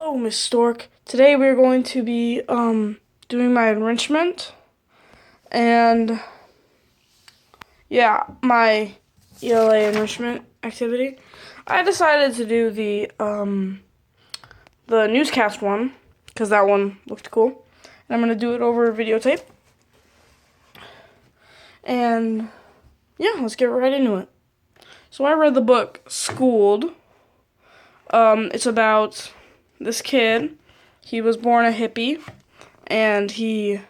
Hello, Miss Stork. Today we're going to be doing my enrichment and my ELA enrichment activity. I decided to do the newscast one because that one looked cool. And I'm going to do it over videotape. And yeah, let's get right into it. So I read the book Schooled. It's about this kid. He was born a hippie, and he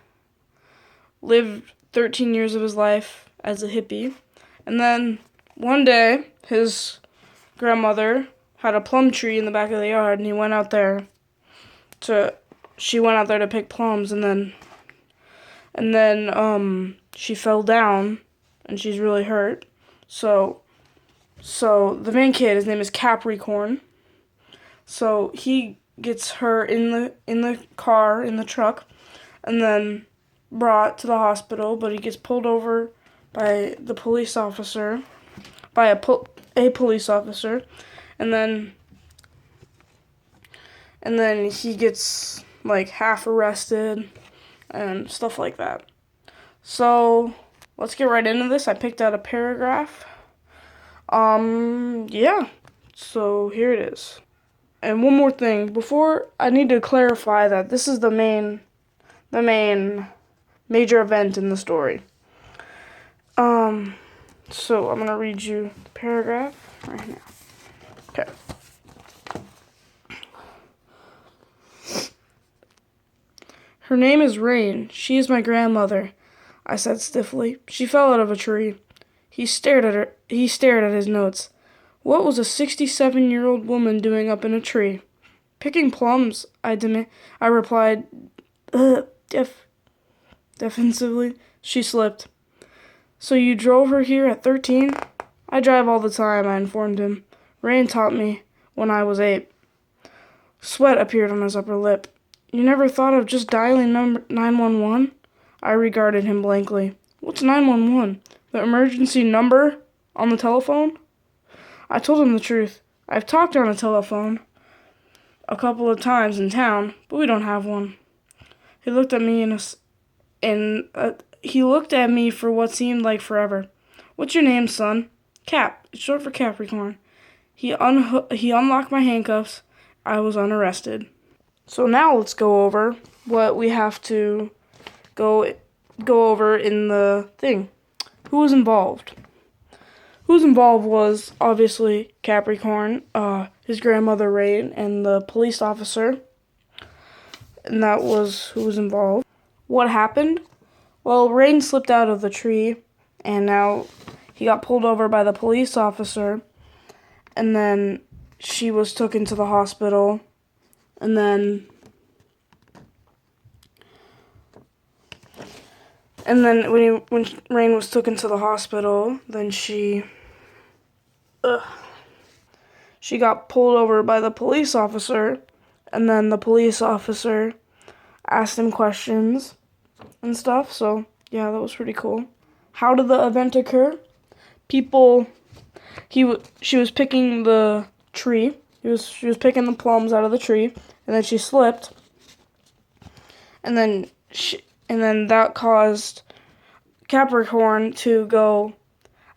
lived 13 years of his life as a hippie. And then one day, his grandmother had a plum tree in the back of the yard, and she went out there to pick plums, and then she fell down, and she's really hurt. So the main kid, his name is Capricorn. So he gets her in the truck, and then brought to the hospital. But he gets pulled over by a police officer, and then he gets like half arrested and stuff like that. So let's get right into this. I picked out a paragraph. Yeah. So here it is. And one more thing, before I need to clarify that this is the main major event in the story. So I'm gonna read you the paragraph right now. Okay. Her name is Rain. She is my grandmother, I said stiffly. She fell out of a tree. He stared at her. He stared at his notes. What was a 67-year-old woman doing up in a tree? Picking plums, I replied, defensively. She slipped. So you drove her here at 13? I drive all the time, I informed him. Rain taught me when I was 8. Sweat appeared on his upper lip. You never thought of just dialing 911? I regarded him blankly. What's 911? The emergency number on the telephone? I told him the truth. I've talked on a telephone a couple of times in town, but we don't have one. He looked at me he looked at me for what seemed like forever. What's your name, son? Cap. It's short for Capricorn. He unlocked my handcuffs. I was unarrested. So now let's go over what we have to go over in the thing. Who was involved? Who's involved was obviously Capricorn, his grandmother Rain, and the police officer. And that was who was involved. What happened? Well, Rain slipped out of the tree, and now he got pulled over by the police officer, and then she was taken to the hospital, and then when Rain was taken to the hospital, then she got pulled over by the police officer, and then the police officer asked him questions and stuff. So yeah, that was pretty cool. How did the event occur? She was picking the tree. She was picking the plums out of the tree, and then she slipped, and then that caused Capricorn to go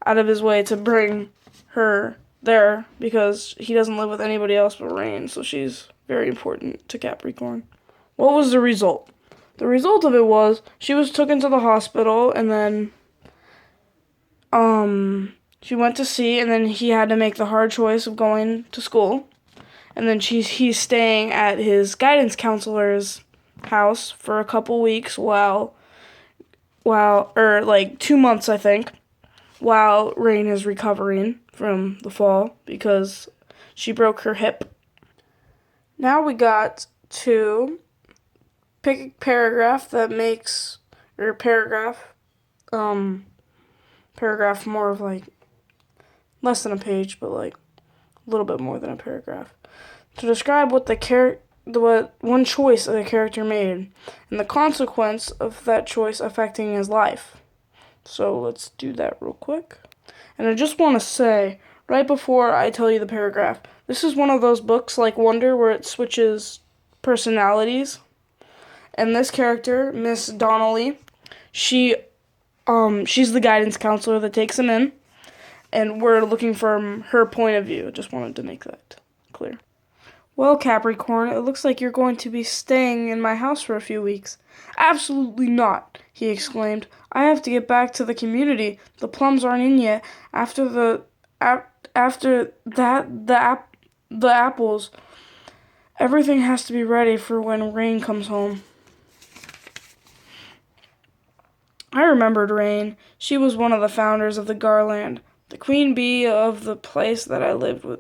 out of his way to bring her there because he doesn't live with anybody else but Rain, so she's very important to Capricorn. What was the result? The result of it was she was taken to the hospital, and then she went to see, and then he had to make the hard choice of going to school, and then he's staying at his guidance counselor's house for a couple weeks or like 2 months, I think, while Rain is recovering from the fall because she broke her hip. Now we got to pick a paragraph that makes, or paragraph more of like less than a page, but like a little bit more than a paragraph, to describe what what one choice that a character made and the consequence of that choice affecting his life. So let's do that real quick. And I just want to say, right before I tell you the paragraph, this is one of those books like Wonder where it switches personalities. And this character, Miss Donnelly, she's the guidance counselor that takes him in, and we're looking from her point of view. Just wanted to make that clear. Well, Capricorn, it looks like you're going to be staying in my house for a few weeks. Absolutely not, he exclaimed. I have to get back to the community. The plums aren't in yet. After that, the apples. Everything has to be ready for when Rain comes home. I remembered Rain. She was one of the founders of the Garland, the queen bee of the place that I lived with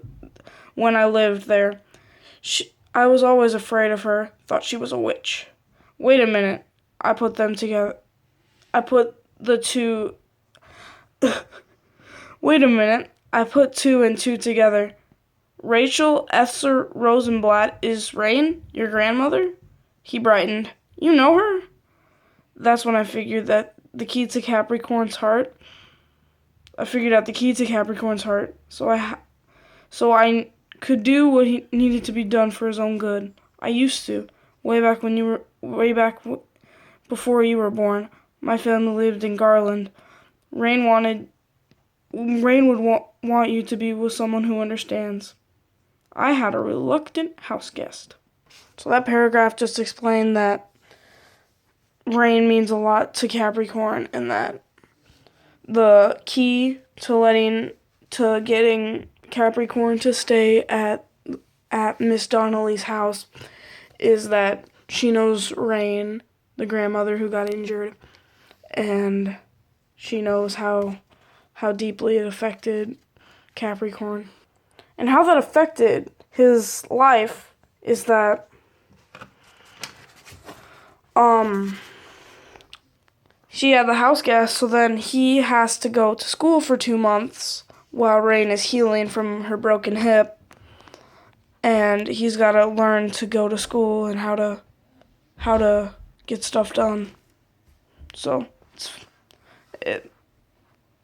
when I lived there. I was always afraid of her, thought she was a witch. Wait a minute. I put them together. I put the two... Wait a minute. I put 2 and 2 together. Rachel Esther Rosenblatt is Rain, your grandmother? He brightened. You know her? That's when I figured that the key to Capricorn's heart. I figured out the key to Capricorn's heart. So I could do what he needed to be done for his own good. I used to, way back before you were born. My family lived in Garland. Rain would want you to be with someone who understands. I had a reluctant house guest. So that paragraph just explained that Rain means a lot to Capricorn, and that the key to getting Capricorn to stay at Miss Donnelly's house is that she knows Rain, the grandmother who got injured, and she knows how deeply it affected Capricorn. And how that affected his life is that she had the house guest, so then he has to go to school for 2 months while Rain is healing from her broken hip, and he's got to learn to go to school and how to get stuff done. So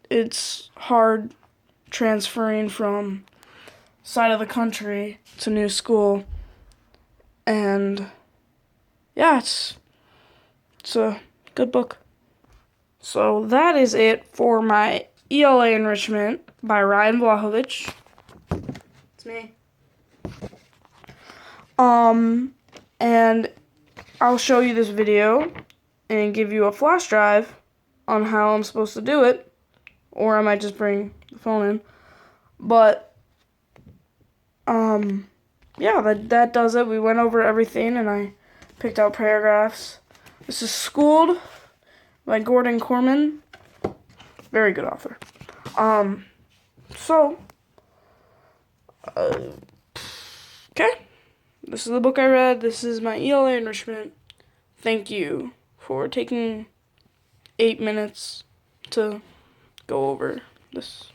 it's hard transferring from side of the country to new school, and yeah, it's a good book. So that is it for my ELA Enrichment by Ryan Vlahovic. It's me. And I'll show you this video and give you a flash drive on how I'm supposed to do it, or I might just bring the phone in. But yeah, that does it. We went over everything, and I picked out paragraphs. This is Schooled by Gordon Corman. Very good author. Okay. This is the book I read. This is my ELA enrichment. Thank you for taking 8 minutes to go over this.